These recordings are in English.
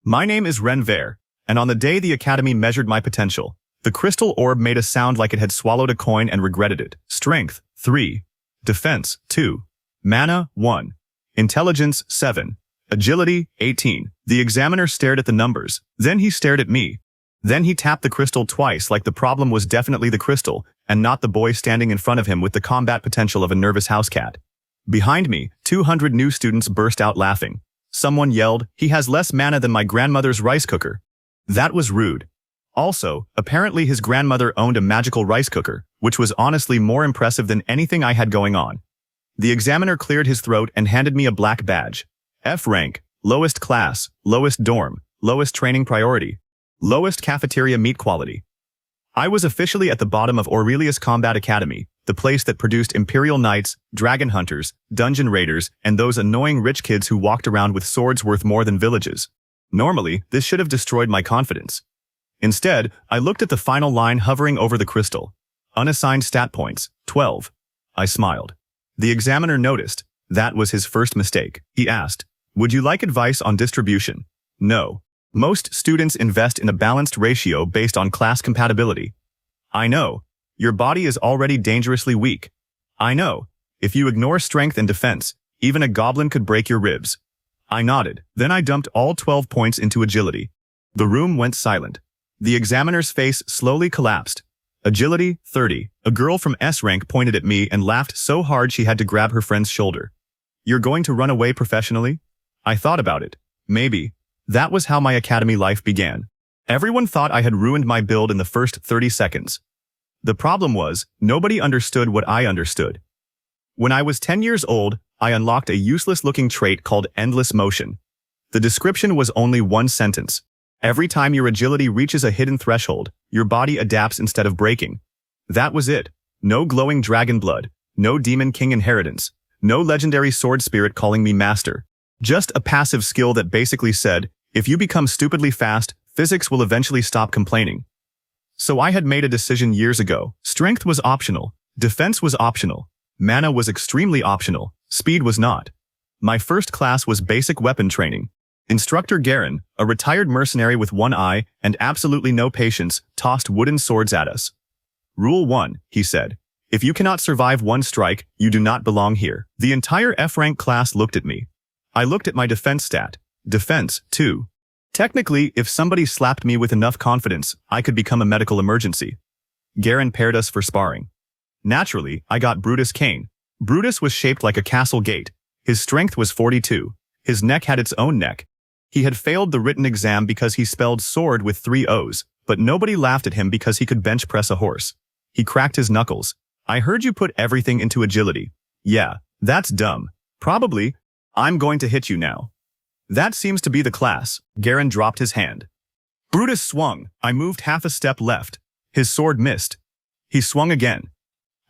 My name is Ren Veyr, and on the day the Academy measured my potential, the crystal orb made a sound like it had swallowed a coin and regretted it. Strength, 3. Defense, 2. Mana, 1. Intelligence, 7. Agility, 18. The examiner stared at the numbers, then he stared at me. Then he tapped the crystal twice like the problem was definitely the crystal, and not the boy standing in front of him with the combat potential of a nervous house cat. Behind me, 200 new students burst out laughing. Someone yelled, "He has less mana than my grandmother's rice cooker." That was rude. Also, apparently his grandmother owned a magical rice cooker, which was honestly more impressive than anything I had going on. The examiner cleared his throat and handed me a black badge. F rank, lowest class, lowest dorm, lowest training priority, lowest cafeteria meat quality. I was officially at the bottom of Aurelius Combat Academy, the place that produced Imperial Knights, Dragon Hunters, Dungeon Raiders, and those annoying rich kids who walked around with swords worth more than villages. Normally, this should have destroyed my confidence. Instead, I looked at the final line hovering over the crystal. Unassigned stat points, 12. I smiled. The examiner noticed. That was his first mistake. He asked, "Would you like advice on distribution?" No. Most students invest in a balanced ratio based on class compatibility. I know. Your body is already dangerously weak. I know. If you ignore strength and defense, even a goblin could break your ribs. I nodded. Then I dumped all 12 points into agility. The room went silent. The examiner's face slowly collapsed. Agility, 30. A girl from S rank pointed at me and laughed so hard she had to grab her friend's shoulder. "You're going to run away professionally?" I thought about it. Maybe. That was how my academy life began. Everyone thought I had ruined my build in the first 30 seconds. The problem was, nobody understood what I understood. When I was 10 years old, I unlocked a useless-looking trait called endless motion. The description was only one sentence. Every time your agility reaches a hidden threshold, your body adapts instead of breaking. That was it. No glowing dragon blood, no demon king inheritance, no legendary sword spirit calling me master. Just a passive skill that basically said, if you become stupidly fast, physics will eventually stop complaining. So I had made a decision years ago. Strength was optional. Defense was optional. Mana was extremely optional. Speed was not. My first class was basic weapon training. Instructor Garen, a retired mercenary with one eye and absolutely no patience, tossed wooden swords at us. Rule 1, he said. If you cannot survive one strike, you do not belong here. The entire F-rank class looked at me. I looked at my defense stat. Defense, 2. Technically, if somebody slapped me with enough confidence, I could become a medical emergency. Garen paired us for sparring. Naturally, I got Brutus Kane. Brutus was shaped like a castle gate. His strength was 42. His neck had its own neck. He had failed the written exam because he spelled sword with 3 O's, but nobody laughed at him because he could bench press a horse. He cracked his knuckles. "I heard you put everything into agility." "Yeah, that's dumb." "Probably. I'm going to hit you now." "That seems to be the class." Garen dropped his hand. Brutus swung. I moved half a step left. His sword missed. He swung again.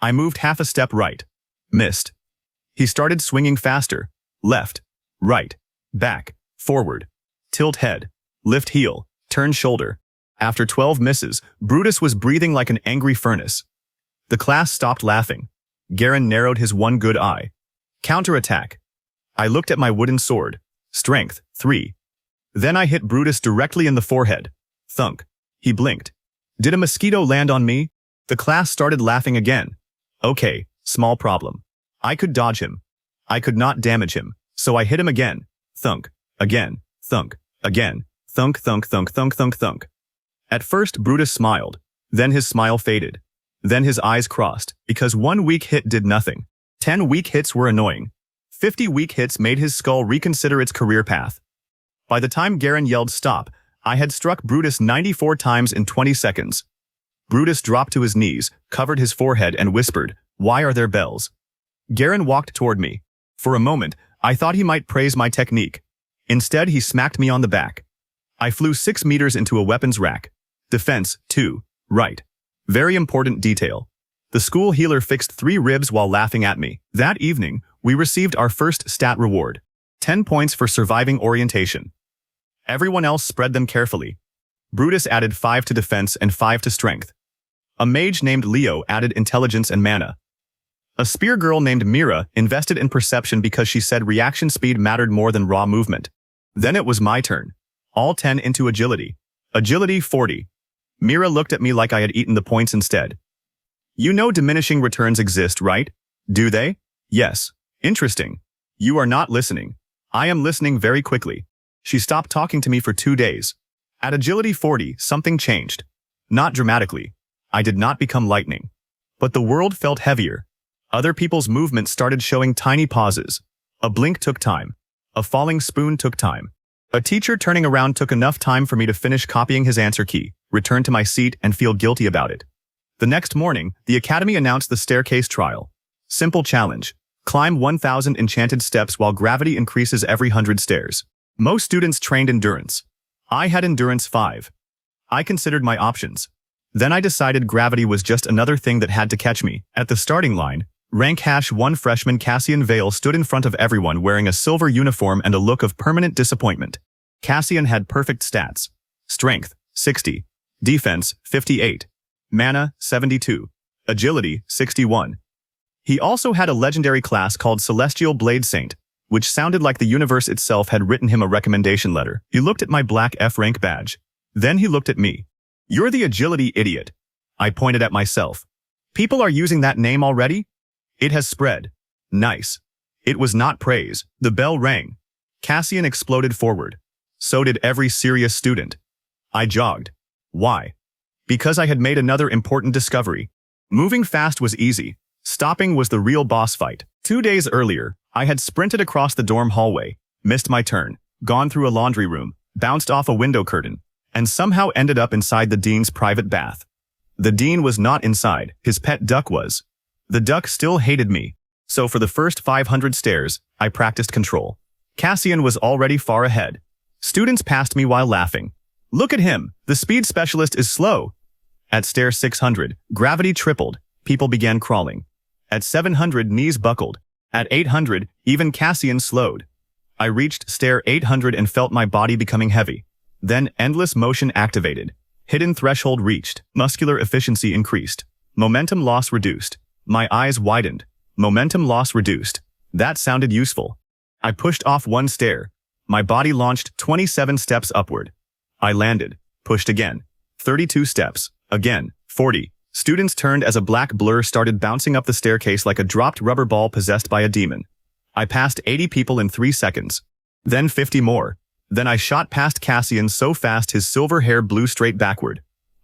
I moved half a step right. Missed. He started swinging faster. Left. Right. Back. Forward. Tilt head. Lift heel. Turn shoulder. After 12 misses, Brutus was breathing like an angry furnace. The class stopped laughing. Garen narrowed his one good eye. Counterattack. I looked at my wooden sword. Strength, 3. Then I hit Brutus directly in the forehead. Thunk. He blinked. Did a mosquito land on me? The class started laughing again. Okay, small problem. I could dodge him. I could not damage him, so I hit him again. Thunk. Again. Thunk. Again. Thunk, thunk, thunk, thunk, thunk, thunk. At first, Brutus smiled. Then his smile faded. Then his eyes crossed, because one weak hit did nothing. 10 weak hits were annoying. 50 weak hits made his skull reconsider its career path. By the time Garen yelled stop, I had struck Brutus 94 times in 20 seconds. Brutus dropped to his knees, covered his forehead and whispered, "Why are there bells?" Garen walked toward me. For a moment, I thought he might praise my technique. Instead, he smacked me on the back. I flew 6 meters into a weapons rack. Defense, 2. Right. Very important detail. The school healer fixed 3 ribs while laughing at me. That evening, we received our first stat reward. 10 points for surviving orientation. Everyone else spread them carefully. Brutus added 5 to defense and 5 to strength. A mage named Leo added intelligence and mana. A spear girl named Mira invested in perception because she said reaction speed mattered more than raw movement. Then it was my turn. All 10 into agility. Agility 40. Mira looked at me like I had eaten the points instead. You know diminishing returns exist, right? Do they? Yes. Interesting. You are not listening. I am listening very quickly. She stopped talking to me for 2 days. At agility 40, something changed. Not dramatically. I did not become lightning. But the world felt heavier. Other people's movements started showing tiny pauses. A blink took time. A falling spoon took time. A teacher turning around took enough time for me to finish copying his answer key, return to my seat, and feel guilty about it. The next morning, the academy announced the staircase trial. Simple challenge. Climb 1,000 enchanted steps while gravity increases every 100 stairs. Most students trained endurance. I had endurance 5. I considered my options. Then I decided gravity was just another thing that had to catch me. At the starting line, rank #1 freshman Cassian Veyr stood in front of everyone wearing a silver uniform and a look of permanent disappointment. Cassian had perfect stats. Strength, 60. Defense, 58. Mana, 72. Agility, 61. He also had a legendary class called Celestial Blade Saint, which sounded like the universe itself had written him a recommendation letter. He looked at my black F rank badge. Then he looked at me. You're the agility idiot. I pointed at myself. People are using that name already? It has spread. Nice. It was not praise. The bell rang. Cassian exploded forward. So did every serious student. I jogged. Why? Because I had made another important discovery. Moving fast was easy. Stopping was the real boss fight. 2 days earlier, I had sprinted across the dorm hallway, missed my turn, gone through a laundry room, bounced off a window curtain, and somehow ended up inside the dean's private bath. The dean was not inside, his pet duck was. The duck still hated me, so for the first 500 stairs, I practiced control. Cassian was already far ahead. Students passed me while laughing. Look at him, the speed specialist is slow. At stair 600, gravity tripled, people began crawling. At 700, knees buckled. At 800, even Cassian slowed. I reached stair 800 and felt my body becoming heavy. Then endless motion activated. Hidden threshold reached. Muscular efficiency increased. Momentum loss reduced. My eyes widened. Momentum loss reduced. That sounded useful. I pushed off 1 stair. My body launched 27 steps upward. I landed. Pushed again. 32 steps. Again. 40. Students turned as a black blur started bouncing up the staircase like a dropped rubber ball possessed by a demon. I passed 80 people in 3 seconds. Then 50 more. Then I shot past Cassian so fast his silver hair blew straight backward.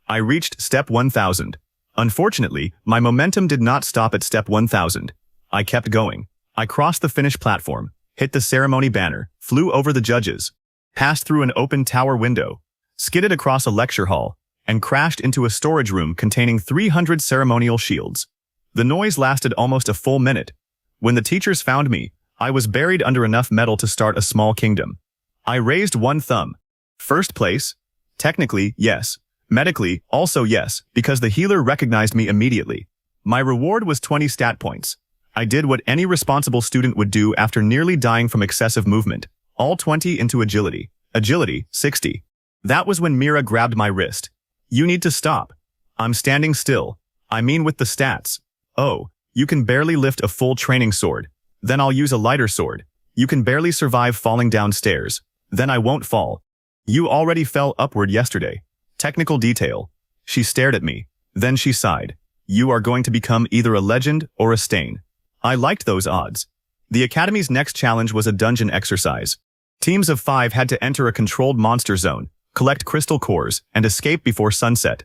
I reached step 1,000. Unfortunately, my momentum did not stop at step 1,000. I kept going. I crossed the finish platform, hit the ceremony banner, flew over the judges, passed through an open tower window, skidded across a lecture hall, and crashed into a storage room containing 300 ceremonial shields. The noise lasted almost a full minute. When the teachers found me, I was buried under enough metal to start a small kingdom. I raised 1 thumb. First place? Technically, yes. Medically, also yes, because the healer recognized me immediately. My reward was 20 stat points. I did what any responsible student would do after nearly dying from excessive movement. All 20 into agility. Agility, 60. That was when Mira grabbed my wrist. You need to stop. I'm standing still. I mean with the stats. Oh, you can barely lift a full training sword. Then I'll use a lighter sword. You can barely survive falling downstairs. Then I won't fall. You already fell upward yesterday. Technical detail. She stared at me. Then she sighed. You are going to become either a legend or a stain. I liked those odds. The Academy's next challenge was a dungeon exercise. Teams of 5 had to enter a controlled monster zone, collect crystal cores, and escape before sunset.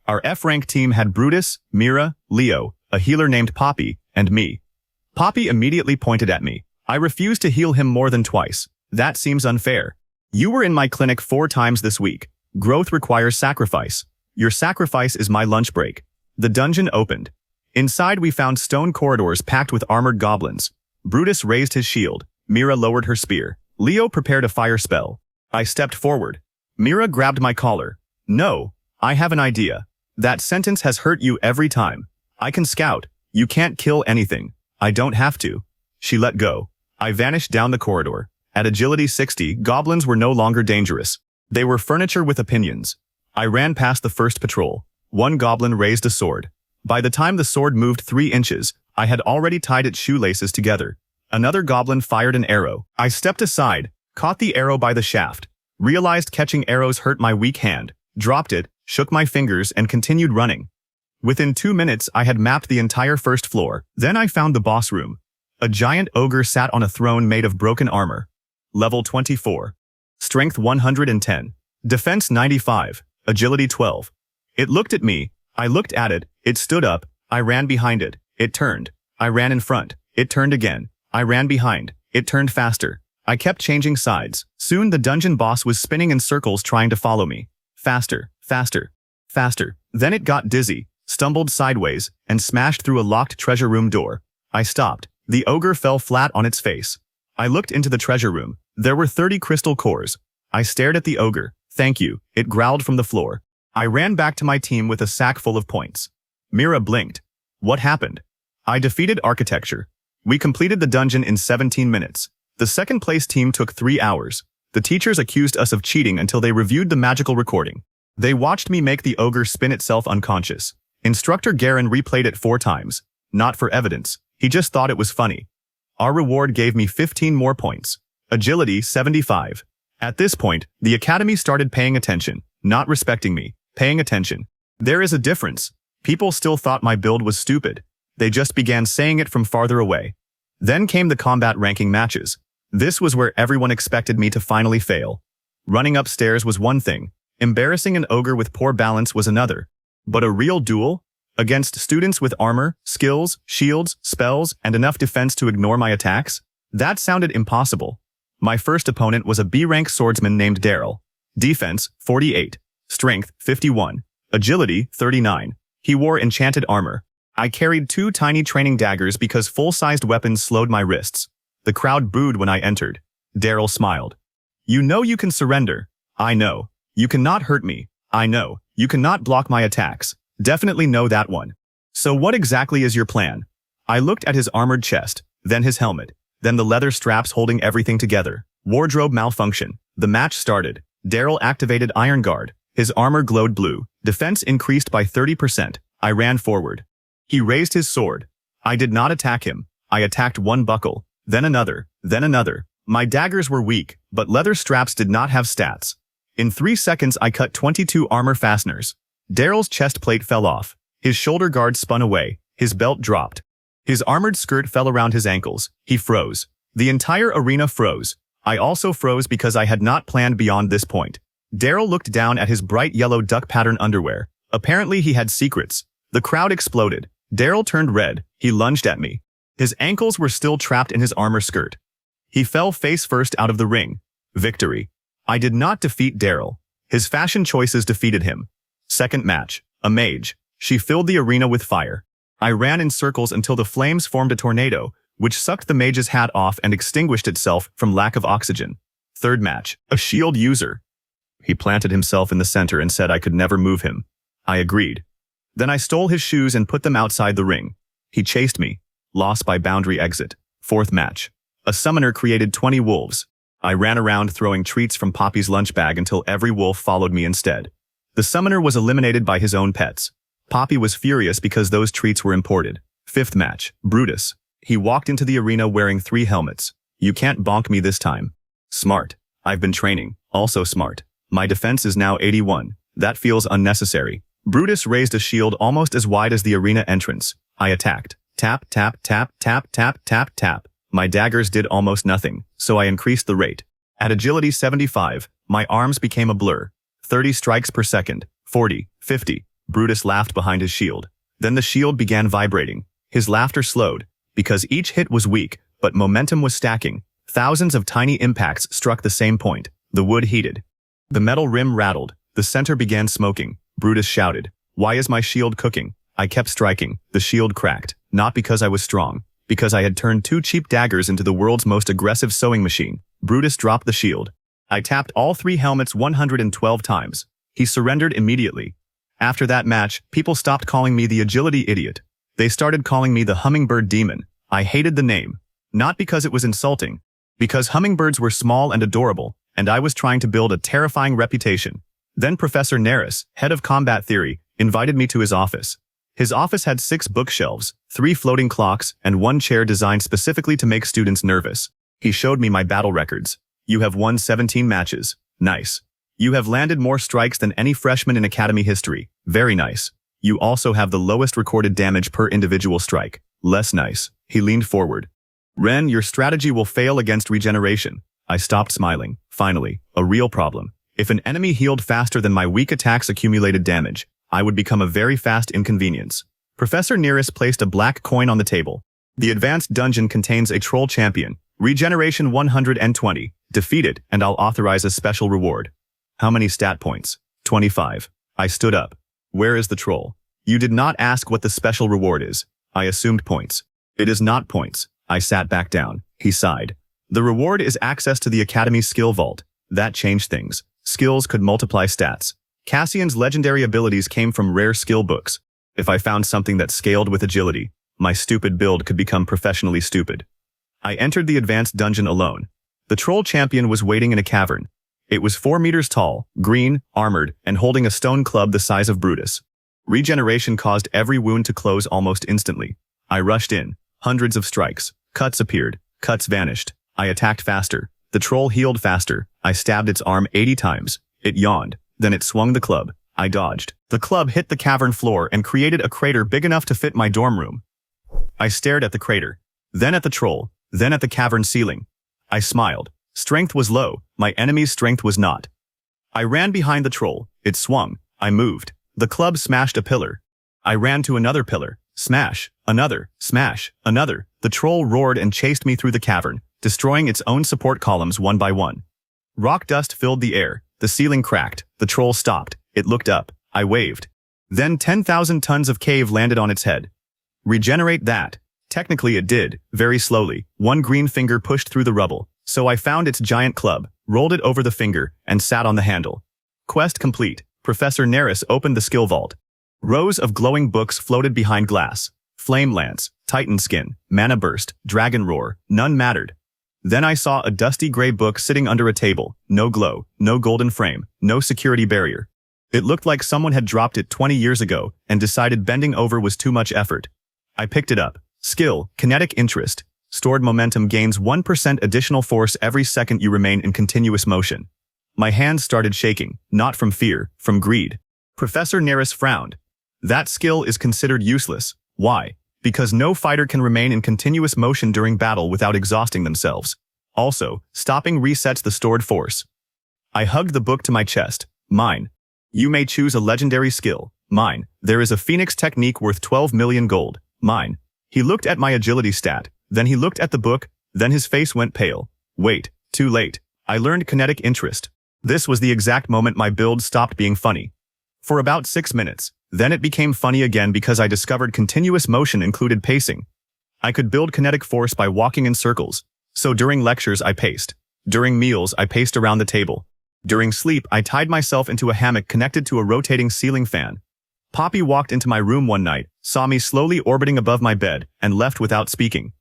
Our F-rank team had Brutus, Mira, Leo, a healer named Poppy, and me. Poppy immediately pointed at me. I refused to heal him more than twice. That seems unfair. You were in my clinic 4 times this week. Growth requires sacrifice. Your sacrifice is my lunch break. The dungeon opened. Inside we found stone corridors packed with armored goblins. Brutus raised his shield. Mira lowered her spear. Leo prepared a fire spell. I stepped forward. Mira grabbed my collar. No, I have an idea. That sentence has hurt you every time. I can scout. You can't kill anything. I don't have to. She let go. I vanished down the corridor. At agility 60, goblins were no longer dangerous. They were furniture with opinions. I ran past the first patrol. 1 goblin raised a sword. By the time the sword moved 3 inches, I had already tied its shoelaces together. Another goblin fired an arrow. I stepped aside, caught the arrow by the shaft, Realized catching arrows hurt my weak hand, dropped it, shook my fingers and continued running. Within 2 minutes I had mapped the entire first floor. Then I found the boss room. A giant ogre sat on a throne made of broken armor. Level 24. Strength 110. Defense 95. Agility 12. It looked at me. I looked at it. It stood up. I ran behind it. It turned. I ran in front. It turned again. I ran behind. It turned faster. I kept changing sides. Soon the dungeon boss was spinning in circles trying to follow me. Faster, faster, faster. Then it got dizzy, stumbled sideways, and smashed through a locked treasure room door. I stopped. The ogre fell flat on its face. I looked into the treasure room. There were 30 crystal cores. I stared at the ogre. Thank you, it growled from the floor. I ran back to my team with a sack full of points. Mira blinked. What happened? I defeated architecture. We completed the dungeon in 17 minutes. The second place team took 3 hours. The teachers accused us of cheating until they reviewed the magical recording. They watched me make the ogre spin itself unconscious. Instructor Garen replayed it 4 times. Not for evidence. He just thought it was funny. Our reward gave me 15 more points. Agility 75. At this point, the academy started paying attention, not respecting me, paying attention. There is a difference. People still thought my build was stupid. They just began saying it from farther away. Then came the combat ranking matches. This was where everyone expected me to finally fail. Running upstairs was one thing. Embarrassing an ogre with poor balance was another. But a real duel? Against students with armor, skills, shields, spells, and enough defense to ignore my attacks? That sounded impossible. My first opponent was a B-rank swordsman named Daryl. Defense, 48. Strength, 51. Agility, 39. He wore enchanted armor. I carried 2 tiny training daggers because full-sized weapons slowed my wrists. The crowd booed when I entered. Daryl smiled. You know you can surrender. I know. You cannot hurt me. I know. You cannot block my attacks. Definitely know that one. So what exactly is your plan? I looked at his armored chest, then his helmet, then the leather straps holding everything together. Wardrobe malfunction. The match started. Daryl activated Iron Guard. His armor glowed blue. Defense increased by 30%. I ran forward. He raised his sword. I did not attack him. I attacked one buckle, then another, then another. My daggers were weak, but leather straps did not have stats. In 3 seconds I cut 22 armor fasteners. Daryl's chest plate fell off. His shoulder guard spun away. His belt dropped. His armored skirt fell around his ankles. He froze. The entire arena froze. I also froze because I had not planned beyond this point. Daryl looked down at his bright yellow duck pattern underwear. Apparently he had secrets. The crowd exploded. Daryl turned red. He lunged at me. His ankles were still trapped in his armor skirt. He fell face first out of the ring. Victory. I did not defeat Daryl. His fashion choices defeated him. Second match. A mage. She filled the arena with fire. I ran in circles until the flames formed a tornado, which sucked the mage's hat off and extinguished itself from lack of oxygen. Third match. A shield user. He planted himself in the center and said I could never move him. I agreed. Then I stole his shoes and put them outside the ring. He chased me. Loss by boundary exit. Fourth match. A summoner created 20 wolves. I ran around throwing treats from Poppy's lunch bag until every wolf followed me instead. The summoner was eliminated by his own pets. Poppy was furious because those treats were imported. Fifth match. Brutus. He walked into the arena wearing 3 helmets. You can't bonk me this time. Smart. I've been training. Also smart. My defense is now 81. That feels unnecessary. Brutus raised a shield almost as wide as the arena entrance. I attacked. Tap, tap, tap, tap, tap, tap, tap. My daggers did almost nothing, so I increased the rate. At agility 75, my arms became a blur. 30 strikes per second. 40, 50. Brutus laughed behind his shield. Then the shield began vibrating. His laughter slowed, because each hit was weak, but momentum was stacking. Thousands of tiny impacts struck the same point. The wood heated. The metal rim rattled. The center began smoking. Brutus shouted, "Why is my shield cooking?" I kept striking. The shield cracked. Not because I was strong. Because I had turned 2 cheap daggers into the world's most aggressive sewing machine. Brutus dropped the shield. I tapped all 3 helmets 112 times. He surrendered immediately. After that match, people stopped calling me the agility idiot. They started calling me the hummingbird demon. I hated the name. Not because it was insulting. Because hummingbirds were small and adorable, and I was trying to build a terrifying reputation. Then Professor Naris, head of combat theory, invited me to his office. His office had 6 bookshelves, 3 floating clocks, and 1 chair designed specifically to make students nervous. He showed me my battle records. You have won 17 matches. Nice. You have landed more strikes than any freshman in Academy history. Very nice. You also have the lowest recorded damage per individual strike. Less nice. He leaned forward. Ren, your strategy will fail against regeneration. I stopped smiling. Finally, a real problem. If an enemy healed faster than my weak attacks accumulated damage, I would become a very fast inconvenience. Professor Nearest placed a black coin on the table. The advanced dungeon contains a troll champion. Regeneration 120. Defeat it, and I'll authorize a special reward. How many stat points? 25. I stood up. Where is the troll? You did not ask what the special reward is. I assumed points. It is not points. I sat back down. He sighed. The reward is access to the Academy's skill vault. That changed things. Skills could multiply stats. Cassian's legendary abilities came from rare skill books. If I found something that scaled with agility, my stupid build could become professionally stupid. I entered the advanced dungeon alone. The troll champion was waiting in a cavern. It was 4 meters tall, green, armored, and holding a stone club the size of Brutus. Regeneration caused every wound to close almost instantly. I rushed in. Hundreds of strikes. Cuts appeared. Cuts vanished. I attacked faster. The troll healed faster. I stabbed its arm 80 times. It yawned. Then it swung the club. I dodged. The club hit the cavern floor and created a crater big enough to fit my dorm room. I stared at the crater. Then at the troll. Then at the cavern ceiling. I smiled. Strength was low. My enemy's strength was not. I ran behind the troll. It swung. I moved. The club smashed a pillar. I ran to another pillar. Smash. Another. Smash. Another. The troll roared and chased me through the cavern, destroying its own support columns one by one. Rock dust filled the air. The ceiling cracked. The troll stopped. It looked up. I waved. Then 10,000 tons of cave landed on its head. Regenerate that. Technically it did, very slowly. One green finger pushed through the rubble. So I found its giant club, rolled it over the finger, and sat on the handle. Quest complete. Professor Nearest opened the skill vault. Rows of glowing books floated behind glass. Flame Lance, Titan Skin, Mana Burst, Dragon Roar, none mattered. Then I saw a dusty gray book sitting under a table. No glow, no golden frame, no security barrier. It looked like someone had dropped it 20 years ago and decided bending over was too much effort. I picked it up. Skill, Kinetic Interest. Stored momentum gains 1% additional force every second you remain in continuous motion. My hands started shaking, not from fear, from greed. Professor Nearest frowned. That skill is considered useless. Why? Because no fighter can remain in continuous motion during battle without exhausting themselves. Also, stopping resets the stored force. I hugged the book to my chest. Mine. You may choose a legendary skill. Mine. There is a Phoenix technique worth 12 million gold. Mine. He looked at my agility stat. Then he looked at the book, then his face went pale. Wait, too late. I learned Kinetic Interest. This was the exact moment my build stopped being funny. For about 6 minutes, then it became funny again because I discovered continuous motion included pacing. I could build kinetic force by walking in circles. So during lectures I paced. During meals I paced around the table. During sleep I tied myself into a hammock connected to a rotating ceiling fan. Poppy walked into my room one night, saw me slowly orbiting above my bed, and left without speaking.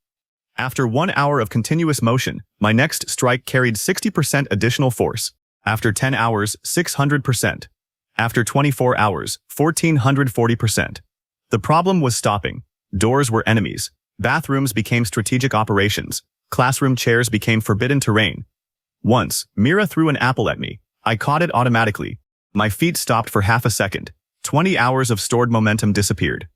After 1 hour of continuous motion, my next strike carried 60% additional force. After 10 hours, 600%. After 24 hours, 1440%. The problem was stopping. Doors were enemies. Bathrooms became strategic operations. Classroom chairs became forbidden terrain. Once, Mira threw an apple at me. I caught it automatically. My feet stopped for half a second. 20 hours of stored momentum disappeared.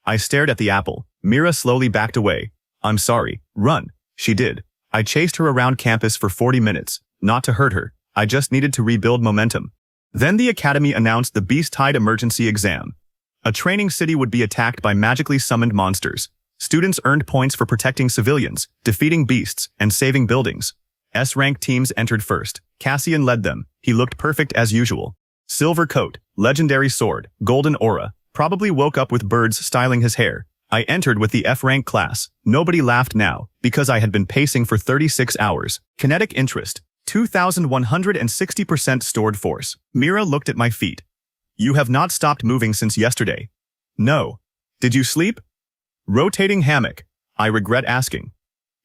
I stared at the apple. Mira slowly backed away. I'm sorry. Run. She did. I chased her around campus for 40 minutes. Not to hurt her. I just needed to rebuild momentum. Then the Academy announced the Beast Tide emergency exam. A training city would be attacked by magically summoned monsters. Students earned points for protecting civilians, defeating beasts, and saving buildings. S-rank teams entered first. Cassian led them. He looked perfect as usual. Silver coat, legendary sword, golden aura. Probably woke up with birds styling his hair. I entered with the F-rank class. Nobody laughed now, because I had been pacing for 36 hours. Kinetic interest, 2,160% stored force. Mira looked at my feet. You have not stopped moving since yesterday. No. Did you sleep? Rotating hammock. I regret asking.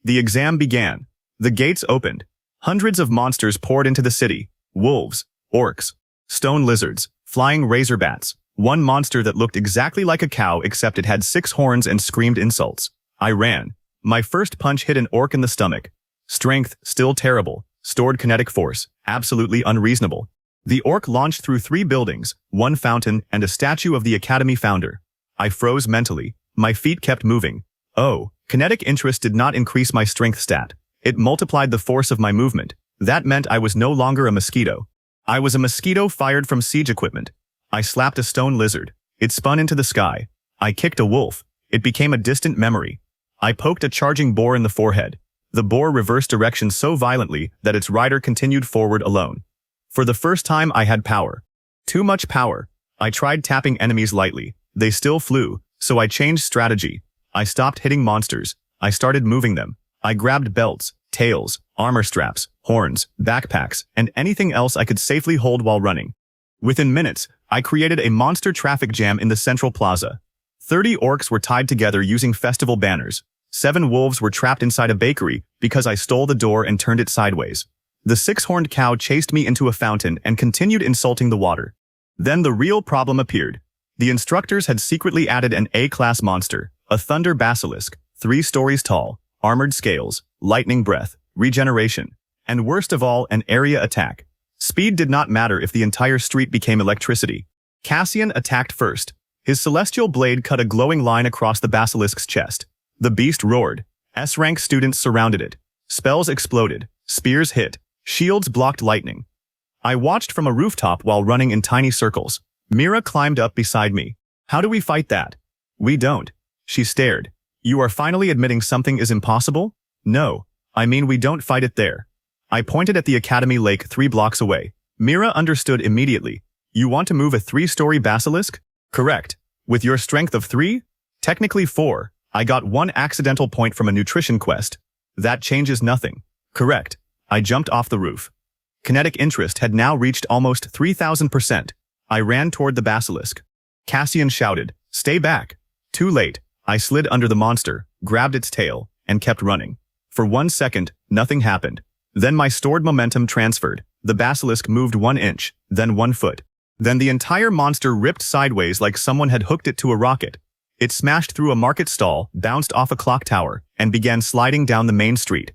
The exam began. The gates opened. Hundreds of monsters poured into the city. Wolves, orcs, stone lizards, flying razor bats. One monster that looked exactly like a cow except it had 6 horns and screamed insults. I ran. My first punch hit an orc in the stomach. Strength, still terrible. Stored kinetic force, Absolutely unreasonable. The orc launched through 3 buildings, 1 fountain, and a statue of the academy founder. I froze mentally. My feet kept moving. Oh, kinetic interest did not increase my strength stat. It multiplied the force of my movement. That meant I was no longer a mosquito. I was a mosquito fired from siege equipment. I slapped a stone lizard. It spun into the sky. I kicked a wolf. It became a distant memory. I poked a charging boar in the forehead. The boar reversed direction so violently that its rider continued forward alone. For the first time I had power. Too much power. I tried tapping enemies lightly. They still flew, so I changed strategy. I stopped hitting monsters. I started moving them. I grabbed belts, tails, armor straps, horns, backpacks, and anything else I could safely hold while running. Within minutes, I created a monster traffic jam in the central plaza. 30 orcs were tied together using festival banners. 7 wolves were trapped inside a bakery because I stole the door and turned it sideways. The 6-horned cow chased me into a fountain and continued insulting the water. Then the real problem appeared. The instructors had secretly added an A-class monster, a thunder basilisk, 3 stories tall, armored scales, lightning breath, regeneration, and worst of all, an area attack. Speed did not matter if the entire street became electricity. Cassian attacked first. His celestial blade cut a glowing line across the basilisk's chest. The beast roared. S-rank students surrounded it. Spells exploded. Spears hit. Shields blocked lightning. I watched from a rooftop while running in tiny circles. Mira climbed up beside me. How do we fight that? We don't. She stared. You are finally admitting something is impossible? No. I mean we don't fight it there. I pointed at the academy lake 3 blocks away. Mira understood immediately. You want to move a 3-story basilisk? Correct. With your strength of 3? Technically 4. I got 1 accidental point from a nutrition quest. That changes nothing. Correct. I jumped off the roof. Kinetic interest had now reached almost 3,000%. I ran toward the basilisk. Cassian shouted, "Stay back." Too late. I slid under the monster, grabbed its tail, and kept running. For 1 second, nothing happened. Then my stored momentum transferred. The basilisk moved 1 inch, then 1 foot. Then the entire monster ripped sideways like someone had hooked it to a rocket. It smashed through a market stall, bounced off a clock tower, and began sliding down the main street.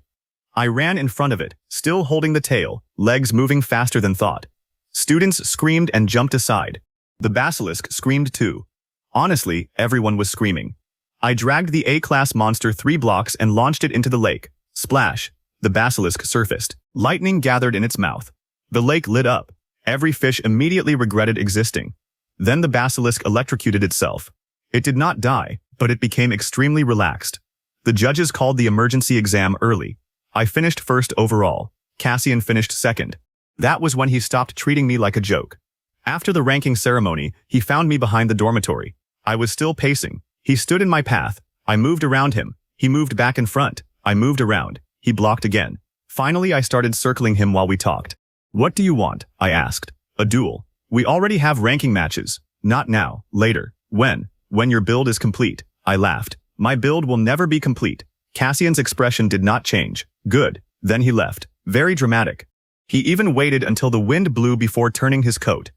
I ran in front of it, still holding the tail, legs moving faster than thought. Students screamed and jumped aside. The basilisk screamed too. Honestly, everyone was screaming. I dragged the A-class monster 3 blocks and launched it into the lake. Splash! The basilisk surfaced. Lightning gathered in its mouth. The lake lit up. Every fish immediately regretted existing. Then the basilisk electrocuted itself. It did not die, but it became extremely relaxed. The judges called the emergency exam early. I finished first overall. Cassian finished second. That was when he stopped treating me like a joke. After the ranking ceremony, he found me behind the dormitory. I was still pacing. He stood in my path. I moved around him. He moved back in front. I moved around. He blocked again. Finally, I started circling him while we talked. "What do you want?" I asked. "A duel. We already have ranking matches." "Not now. Later." "When?" "When your build is complete." I laughed. "My build will never be complete." Cassian's expression did not change. "Good." Then he left. Very dramatic. He even waited until the wind blew before turning his coat.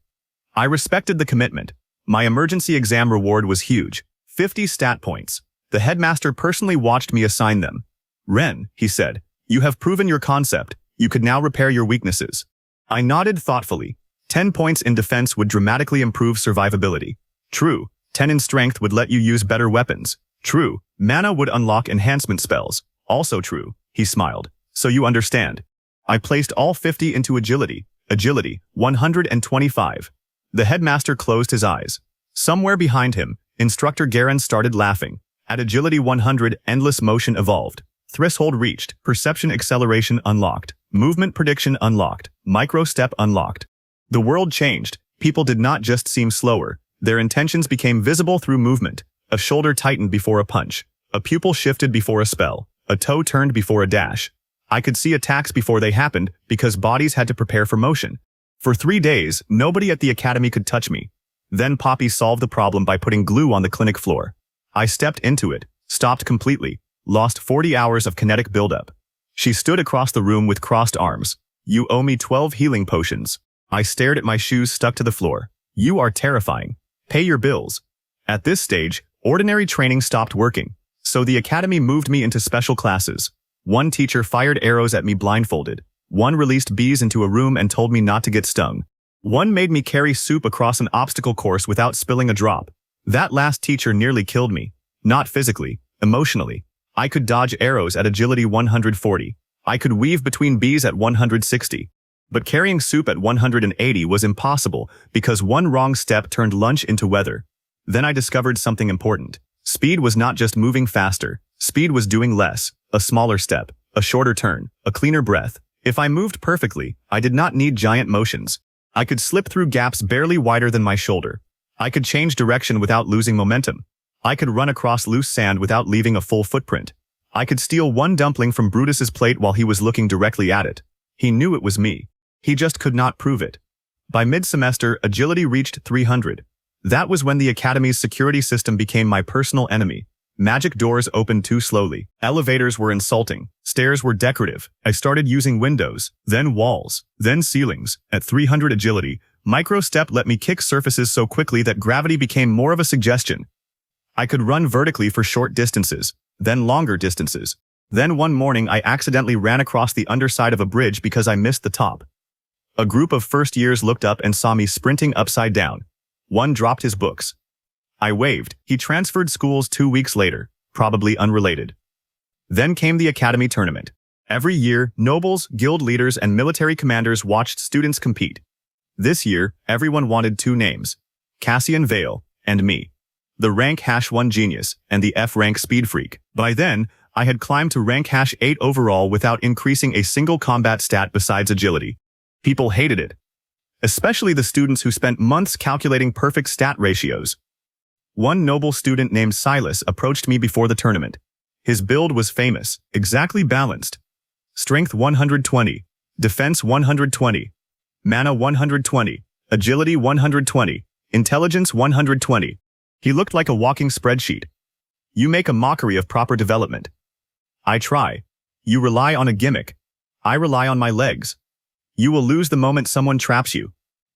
I respected the commitment. My emergency exam reward was huge. 50 stat points. The headmaster personally watched me assign them. "Ren," he said, "you have proven your concept. You could now repair your weaknesses." I nodded thoughtfully. 10 points in defense would dramatically improve survivability. True. 10 in strength would let you use better weapons. True. Mana would unlock enhancement spells. Also true. He smiled. "So you understand." I placed all 50 into agility. Agility, 125. The headmaster closed his eyes. Somewhere behind him, Instructor Garen started laughing. At agility 100, endless motion evolved. Threshold reached. Perception acceleration unlocked. Movement prediction unlocked. Micro step unlocked. The world changed. People did not just seem slower. Their intentions became visible through movement. A shoulder tightened before a punch. A pupil shifted before a spell. A toe turned before a dash. I could see attacks before they happened because bodies had to prepare for motion. For 3 days, nobody at the academy could touch me. Then Poppy solved the problem by putting glue on the clinic floor. I stepped into it, stopped completely, lost 40 hours of kinetic buildup. She stood across the room with crossed arms. "You owe me 12 healing potions." I stared at my shoes stuck to the floor. "You are terrifying. Pay your bills." At this stage, ordinary training stopped working, so the academy moved me into special classes. One teacher fired arrows at me blindfolded. One released bees into a room and told me not to get stung. One made me carry soup across an obstacle course without spilling a drop. That last teacher nearly killed me. Not physically, emotionally. I could dodge arrows at agility 140. I could weave between bees at 160. But carrying soup at 180 was impossible because one wrong step turned lunch into weather. Then I discovered something important. Speed was not just moving faster. Speed was doing less, a smaller step, a shorter turn, a cleaner breath. If I moved perfectly, I did not need giant motions. I could slip through gaps barely wider than my shoulder. I could change direction without losing momentum. I could run across loose sand without leaving a full footprint. I could steal one dumpling from Brutus's plate while he was looking directly at it. He knew it was me. He just could not prove it. By mid-semester, agility reached 300. That was when the Academy's security system became my personal enemy. Magic doors opened too slowly. Elevators were insulting. Stairs were decorative. I started using windows, then walls, then ceilings. At 300 agility, micro-step let me kick surfaces so quickly that gravity became more of a suggestion. I could run vertically for short distances, then longer distances. Then one morning I accidentally ran across the underside of a bridge because I missed the top. A group of first years looked up and saw me sprinting upside down. One dropped his books. I waved. He transferred schools 2 weeks later, probably unrelated. Then came the Academy tournament. Every year, nobles, guild leaders, and military commanders watched students compete. This year, everyone wanted two names, Cassian Vale and me. The rank #1 genius and the F rank speed freak. By then, I had climbed to rank #8 overall without increasing a single combat stat besides agility. People hated it, especially the students who spent months calculating perfect stat ratios. One noble student named Silas approached me before the tournament. His build was famous, exactly balanced. Strength 120, defense 120, mana 120, agility 120, intelligence 120. He looked like a walking spreadsheet. You make a mockery of proper development. I try. You rely on a gimmick. I rely on my legs. You will lose the moment someone traps you.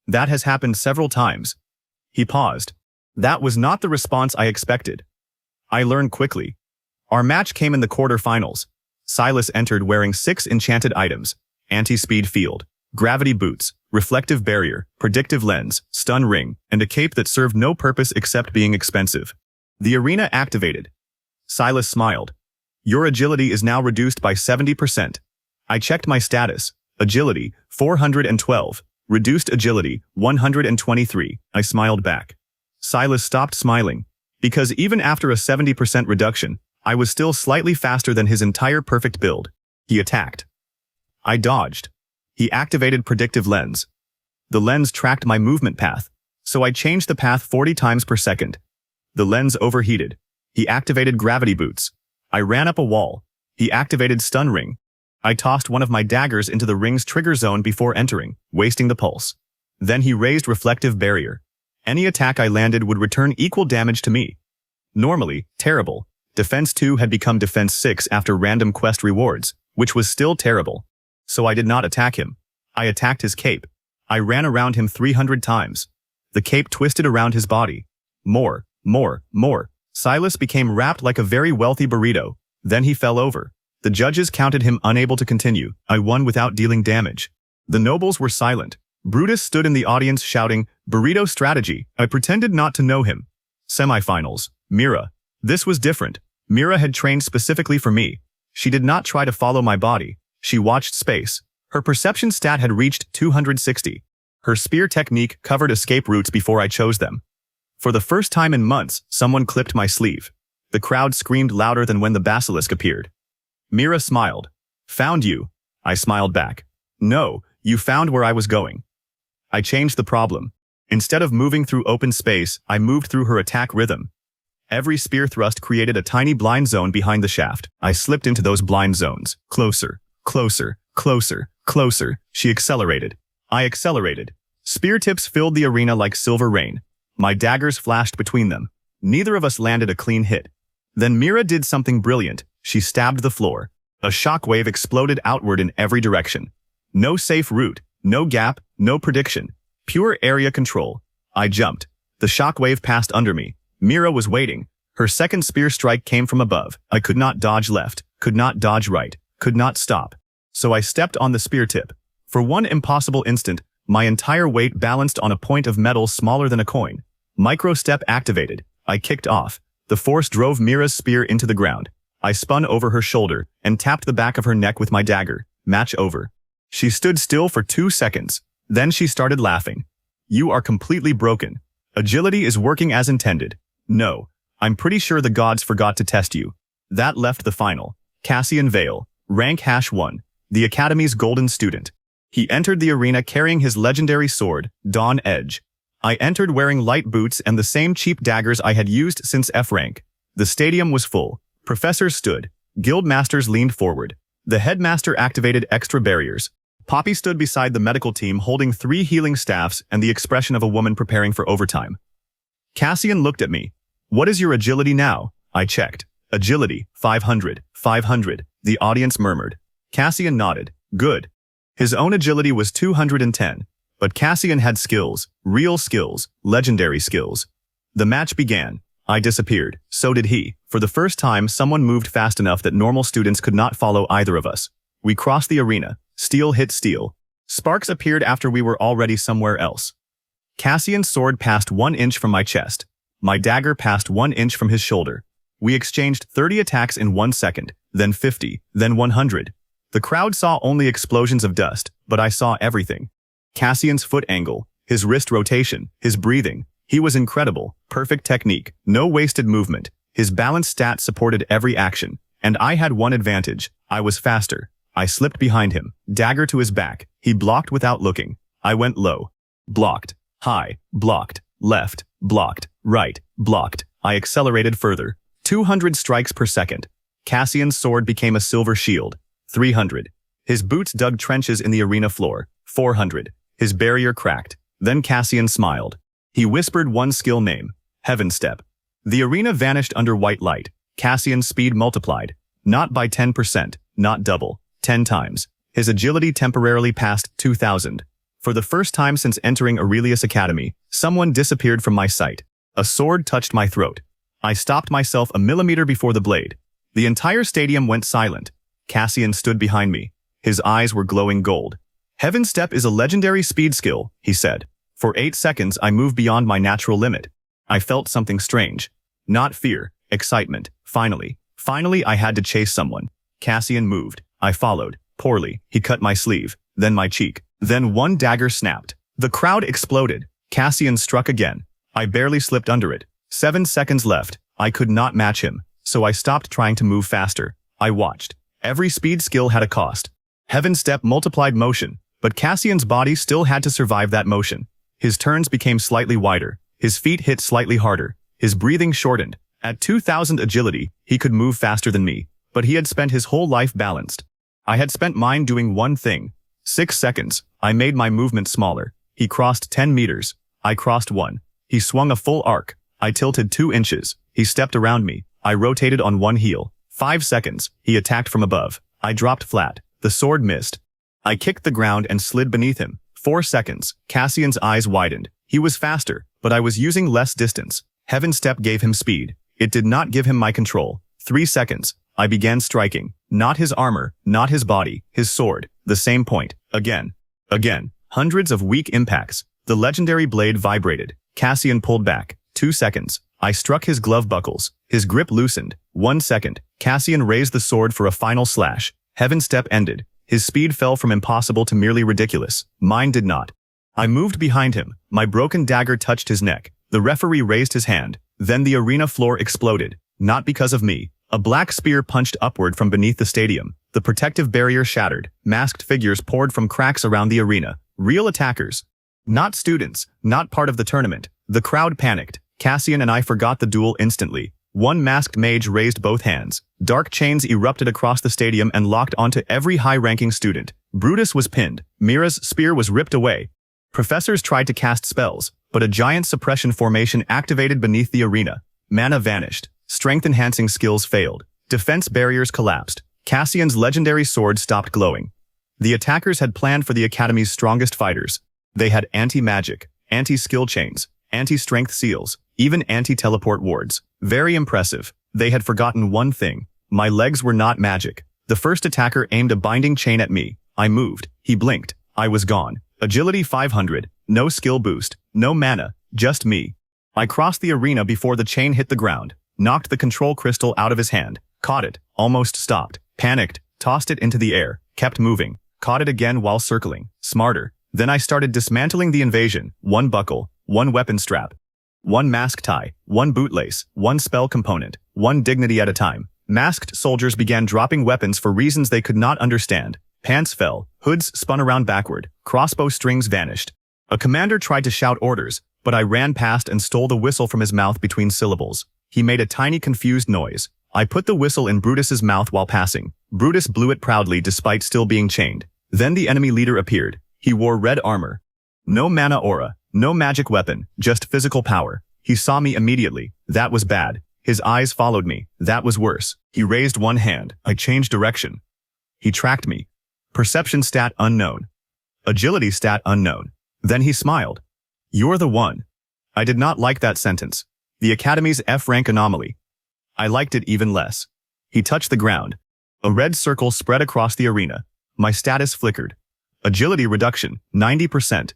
That has happened several times. He paused. That was not the response I expected. I learned quickly. Our match came in the quarter-finals. Silas entered wearing 6 enchanted items: anti-speed field, gravity boots, reflective barrier, predictive lens, stun ring, and a cape that served no purpose except being expensive. The arena activated. Silas smiled. Your agility is now reduced by 70%. I checked my status. Agility, 412. Reduced agility, 123. I smiled back. Silas stopped smiling, because even after a 70% reduction, I was still slightly faster than his entire perfect build. He attacked. I dodged. He activated predictive lens. The lens tracked my movement path, so I changed the path 40 times per second. The lens overheated. He activated gravity boots. I ran up a wall. He activated stun ring. I tossed one of my daggers into the ring's trigger zone before entering, wasting the pulse. Then he raised reflective barrier. Any attack I landed would return equal damage to me. Normally, terrible. Defense 2 had become Defense 6 after random quest rewards, which was still terrible. So I did not attack him. I attacked his cape. I ran around him 300 times. The cape twisted around his body. More. Silas became wrapped like a very wealthy burrito. Then he fell over. The judges counted him unable to continue. I won without dealing damage. The nobles were silent. Brutus stood in the audience shouting, "Burrito strategy." I pretended not to know him. Semifinals. Mira. This was different. Mira had trained specifically for me. She did not try to follow my body. She watched space. Her perception stat had reached 260. Her spear technique covered escape routes before I chose them. For the first time in months, someone clipped my sleeve. The crowd screamed louder than when the basilisk appeared. Mira smiled. Found you. I smiled back. No, you found where I was going. I changed the problem. Instead of moving through open space, I moved through her attack rhythm. Every spear thrust created a tiny blind zone behind the shaft. I slipped into those blind zones. Closer, closer, closer, closer. She accelerated. I accelerated. Spear tips filled the arena like silver rain. My daggers flashed between them. Neither of us landed a clean hit. Then Mira did something brilliant. She stabbed the floor. A shockwave exploded outward in every direction. No safe route, no gap, no prediction. Pure area control. I jumped. The shockwave passed under me. Mira was waiting. Her second spear strike came from above. I could not dodge left, could not dodge right, could not stop. so I stepped on the spear tip. For one impossible instant, my entire weight balanced on a point of metal smaller than a coin. Micro-step activated. I kicked off. The force drove Mira's spear into the ground. I spun over her shoulder and tapped the back of her neck with my dagger. Match over. She stood still for 2 seconds. Then she started laughing. You are completely broken. Agility is working as intended. No, I'm pretty sure the gods forgot to test you. That left the final. Cassian Vale, rank #1, the Academy's golden student. He entered the arena carrying his legendary sword, Dawn Edge. I entered wearing light boots and the same cheap daggers I had used since F rank. The stadium was full. Professors stood. Guild masters leaned forward. The headmaster activated extra barriers. Poppy stood beside the medical team holding 3 healing staffs and the expression of a woman preparing for overtime. Cassian looked at me. What is your agility now? I checked. Agility, 500, 500, the audience murmured. Cassian nodded. Good. His own agility was 210, but Cassian had skills, real skills, legendary skills. The match began. I disappeared. So did he. For the first time, someone moved fast enough that normal students could not follow either of us. We crossed the arena. Steel hit steel. Sparks appeared after we were already somewhere else. Cassian's sword passed 1 inch from my chest. My dagger passed 1 inch from his shoulder. We exchanged 30 attacks in 1 second, then 50, then 100. The crowd saw only explosions of dust, but I saw everything. Cassian's foot angle, his wrist rotation, his breathing. He was incredible, perfect technique, no wasted movement. His balanced stats supported every action, and I had one advantage. I was faster. I slipped behind him, dagger to his back. He blocked without looking. I went low. Blocked. High. Blocked. Left. Blocked. Right. Blocked. I accelerated further. 200 strikes per second. Cassian's sword became a silver shield. 300. His boots dug trenches in the arena floor. 400. His barrier cracked. Then Cassian smiled. He whispered one skill name. Heaven Step. The arena vanished under white light. Cassian's speed multiplied. Not by 10%, not double. 10 times. His agility temporarily passed 2,000. For the first time since entering Aurelius Academy, someone disappeared from my sight. A sword touched my throat. I stopped myself a millimeter before the blade. The entire stadium went silent. Cassian stood behind me. His eyes were glowing gold. Heaven Step is a legendary speed skill, he said. For 8 seconds I moved beyond my natural limit. I felt something strange. Not fear, excitement. Finally I had to chase someone. Cassian moved. I followed. Poorly. He cut my sleeve, then my cheek. Then one dagger snapped. The crowd exploded. Cassian struck again. I barely slipped under it. 7 seconds left. I could not match him, so I stopped trying to move faster. I watched. Every speed skill had a cost. Heaven Step multiplied motion, but Cassian's body still had to survive that motion. His turns became slightly wider. His feet hit slightly harder. His breathing shortened. At 2,000 agility, he could move faster than me, but he had spent his whole life balanced. I had spent mine doing one thing. 6 seconds. I made my movement smaller. He crossed 10 meters. I crossed 1. He swung a full arc. I tilted 2 inches. He stepped around me. I rotated on one heel. 5 seconds. He attacked from above. I dropped flat. The sword missed. I kicked the ground and slid beneath him. 4 seconds. Cassian's eyes widened. He was faster, but I was using less distance. Heaven Step gave him speed. It did not give him my control. 3 seconds. I began striking. Not his armor, not his body, his sword. The same point. Again. Again. Hundreds of weak impacts. The legendary blade vibrated. Cassian pulled back. 2 seconds. I struck his glove buckles. His grip loosened. 1 second. Cassian raised the sword for a final slash. Heaven Step ended. His speed fell from impossible to merely ridiculous. Mine did not. I moved behind him. My broken dagger touched his neck. The referee raised his hand. Then the arena floor exploded. Not because of me. A black spear punched upward from beneath the stadium. The protective barrier shattered. Masked figures poured from cracks around the arena. Real attackers. Not students. Not part of the tournament. The crowd panicked. Cassian and I forgot the duel instantly. One masked mage raised both hands. Dark chains erupted across the stadium and locked onto every high-ranking student. Brutus was pinned. Mira's spear was ripped away. Professors tried to cast spells, but a giant suppression formation activated beneath the arena. Mana vanished. Strength-enhancing skills failed. Defense barriers collapsed. Cassian's legendary sword stopped glowing. The attackers had planned for the Academy's strongest fighters. They had anti-magic, anti-skill chains, anti-strength seals, even anti-teleport wards. Very impressive. They had forgotten one thing. My legs were not magic. The first attacker aimed a binding chain at me. I moved. He blinked. I was gone. Agility 500. No skill boost. No mana. Just me. I crossed the arena before the chain hit the ground. Knocked the control crystal out of his hand. Caught it. Almost stopped. Panicked. Tossed it into the air. Kept moving. Caught it again while circling. Smarter. Then I started dismantling the invasion. One buckle. One weapon strap. One mask tie. One bootlace. One spell component. One dignity at a time. Masked soldiers began dropping weapons for reasons they could not understand. Pants fell. Hoods spun around backward. Crossbow strings vanished. A commander tried to shout orders, but I ran past and stole the whistle from his mouth between syllables. He made a tiny confused noise. I put the whistle in Brutus's mouth while passing. Brutus blew it proudly despite still being chained. Then the enemy leader appeared. He wore red armor. No mana aura. No magic weapon. Just physical power. He saw me immediately. That was bad. His eyes followed me. That was worse. He raised one hand. I changed direction. He tracked me. Perception stat unknown. Agility stat unknown. Then he smiled. You're the one. I did not like that sentence. The Academy's F-rank anomaly. I liked it even less. He touched the ground. A red circle spread across the arena. My status flickered. Agility reduction, 90%.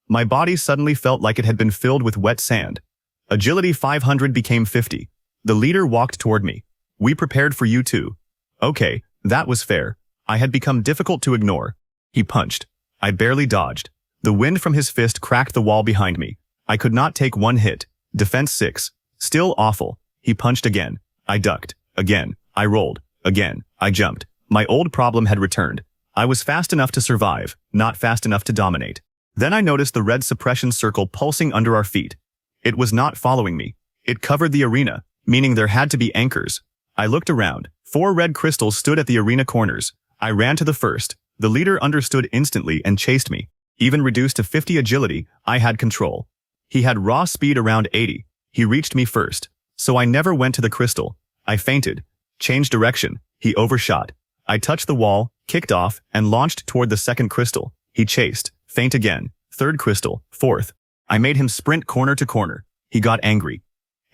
My body suddenly felt like it had been filled with wet sand. Agility 500 became 50. The leader walked toward me. We prepared for you too. Okay, that was fair. I had become difficult to ignore. He punched. I barely dodged. The wind from his fist cracked the wall behind me. I could not take one hit. Defense 6. Still awful. He punched again. I ducked. Again. I rolled. Again. I jumped. My old problem had returned. I was fast enough to survive, not fast enough to dominate. Then I noticed the red suppression circle pulsing under our feet. It was not following me. It covered the arena, meaning there had to be anchors. I looked around. 4 red crystals stood at the arena corners. I ran to the first. The leader understood instantly and chased me. Even reduced to 50 agility, I had control. He had raw speed around 80. He reached me first. So I never went to the crystal. I fainted. Changed direction. He overshot. I touched the wall, kicked off, and launched toward the second crystal. He chased. Faint again. Third crystal. Fourth. I made him sprint corner to corner. He got angry.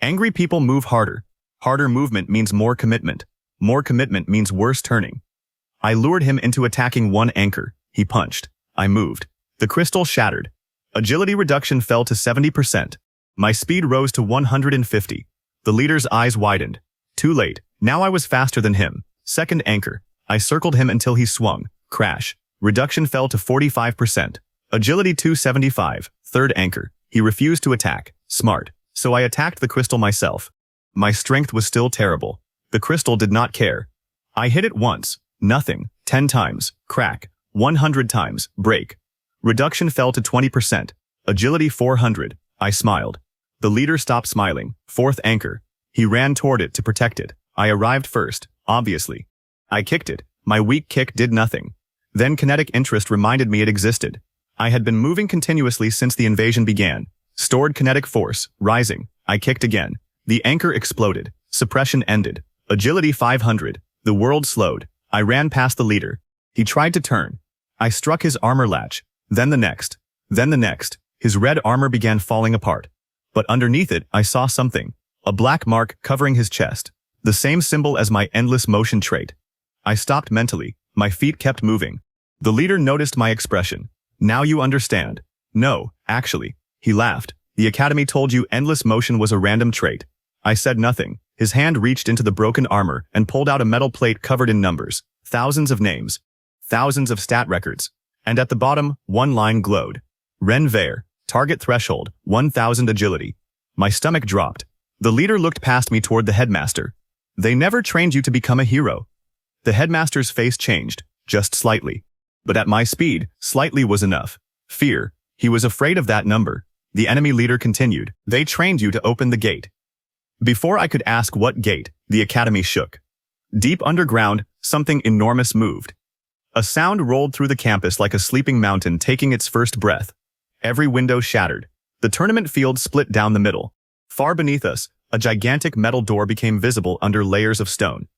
Angry people move harder. Harder movement means more commitment. More commitment means worse turning. I lured him into attacking one anchor. He punched. I moved. The crystal shattered. Agility reduction fell to 70%. My speed rose to 150. The leader's eyes widened. Too late. Now I was faster than him. Second anchor. I circled him until he swung. Crash. Reduction fell to 45%. Agility 275. Third anchor. He refused to attack. Smart. So I attacked the crystal myself. My strength was still terrible. The crystal did not care. I hit it once. Nothing. 10 times. Crack. 100 times. Break. Reduction fell to 20%. Agility 400. I smiled. The leader stopped smiling. Fourth anchor. He ran toward it to protect it. I arrived first, obviously. I kicked it. My weak kick did nothing. Then kinetic interest reminded me it existed. I had been moving continuously since the invasion began. Stored kinetic force, rising. I kicked again. The anchor exploded. Suppression ended. Agility 500. The world slowed. I ran past the leader. He tried to turn. I struck his armor latch. Then the next. Then the next. His red armor began falling apart. But underneath it, I saw something. A black mark covering his chest. The same symbol as my endless motion trait. I stopped mentally. My feet kept moving. The leader noticed my expression. Now you understand. No, actually. He laughed. The Academy told you endless motion was a random trait. I said nothing. His hand reached into the broken armor and pulled out a metal plate covered in numbers. Thousands of names. Thousands of stat records. And at the bottom, one line glowed. Ren Veyr. Target threshold, 1000 agility. My stomach dropped. The leader looked past me toward the headmaster. They never trained you to become a hero. The headmaster's face changed, just slightly. But at my speed, slightly was enough. Fear. He was afraid of that number. The enemy leader continued. They trained you to open the gate. Before I could ask what gate, the Academy shook. Deep underground, something enormous moved. A sound rolled through the campus like a sleeping mountain taking its first breath. Every window shattered. The tournament field split down the middle. Far beneath us, a gigantic metal door became visible under layers of stone.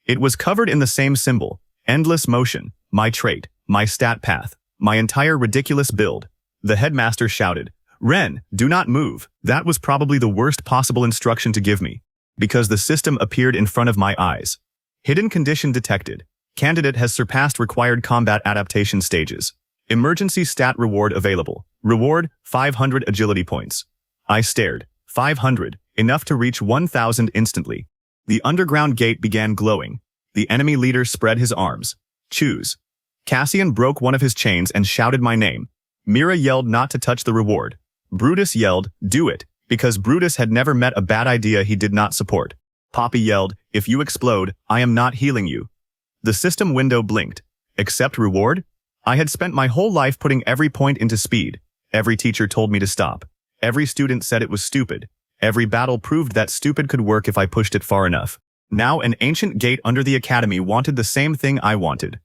It was covered in the same symbol, endless motion, my trait, my stat path, my entire ridiculous build. The headmaster shouted, Ren, do not move. That was probably the worst possible instruction to give me, because the system appeared in front of my eyes. Hidden condition detected. Candidate has surpassed required combat adaptation stages. Emergency stat reward available. Reward, 500 agility points. I stared. 500, enough to reach 1,000 instantly. The underground gate began glowing. The enemy leader spread his arms. Choose. Cassian broke one of his chains and shouted my name. Mira yelled not to touch the reward. Brutus yelled, do it, because Brutus had never met a bad idea he did not support. Poppy yelled, if you explode, I am not healing you. The system window blinked. Accept reward? I had spent my whole life putting every point into speed. Every teacher told me to stop. Every student said it was stupid. Every battle proved that stupid could work if I pushed it far enough. Now an ancient gate under the academy wanted the same thing I wanted.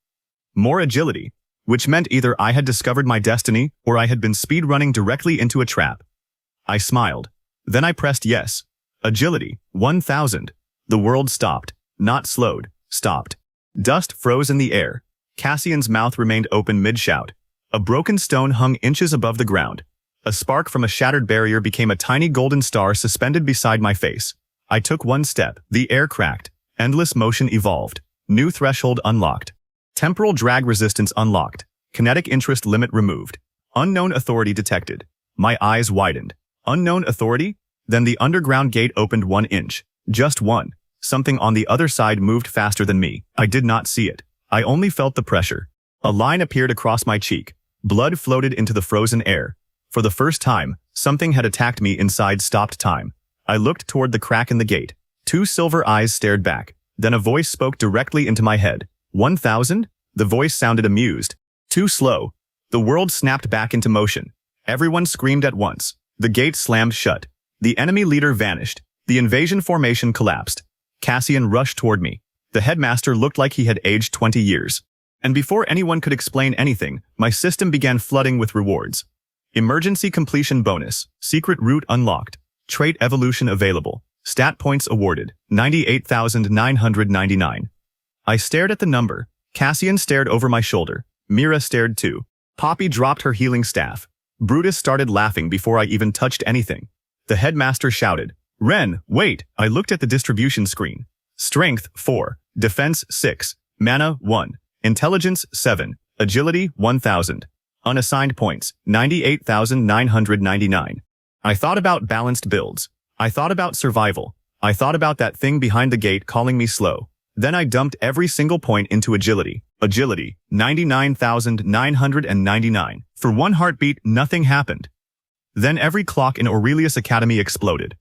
More agility, which meant either I had discovered my destiny or I had been speedrunning directly into a trap. I smiled. Then I pressed yes. Agility, 1,000. The world stopped. Not slowed. Stopped. Dust froze in the air. Cassian's mouth remained open mid-shout. A broken stone hung inches above the ground. A spark from a shattered barrier became a tiny golden star suspended beside my face. I took one step. The air cracked. Endless motion evolved. New threshold unlocked. Temporal drag resistance unlocked. Kinetic interest limit removed. Unknown authority detected. My eyes widened. Unknown authority? Then the underground gate opened 1 inch. Just one. Something on the other side moved faster than me. I did not see it. I only felt the pressure. A line appeared across my cheek. Blood floated into the frozen air. For the first time, something had attacked me inside stopped time. I looked toward the crack in the gate. 2 silver eyes stared back. Then a voice spoke directly into my head. 1,000? The voice sounded amused. Too slow. The world snapped back into motion. Everyone screamed at once. The gate slammed shut. The enemy leader vanished. The invasion formation collapsed. Cassian rushed toward me. The headmaster looked like he had aged 20 years. And before anyone could explain anything, my system began flooding with rewards. Emergency completion bonus. Secret route unlocked. Trait evolution available. Stat points awarded. 98,999. I stared at the number. Cassian stared over my shoulder. Mira stared too. Poppy dropped her healing staff. Brutus started laughing before I even touched anything. The headmaster shouted, Ren, wait! I looked at the distribution screen. Strength, 4. Defense, 6. Mana, 1. Intelligence, 7. Agility, 1,000. Unassigned points, 98,999. I thought about balanced builds. I thought about survival. I thought about that thing behind the gate calling me slow. Then I dumped every single point into agility. Agility, 99,999. For 1 heartbeat, nothing happened. Then every clock in Aurelius Academy exploded.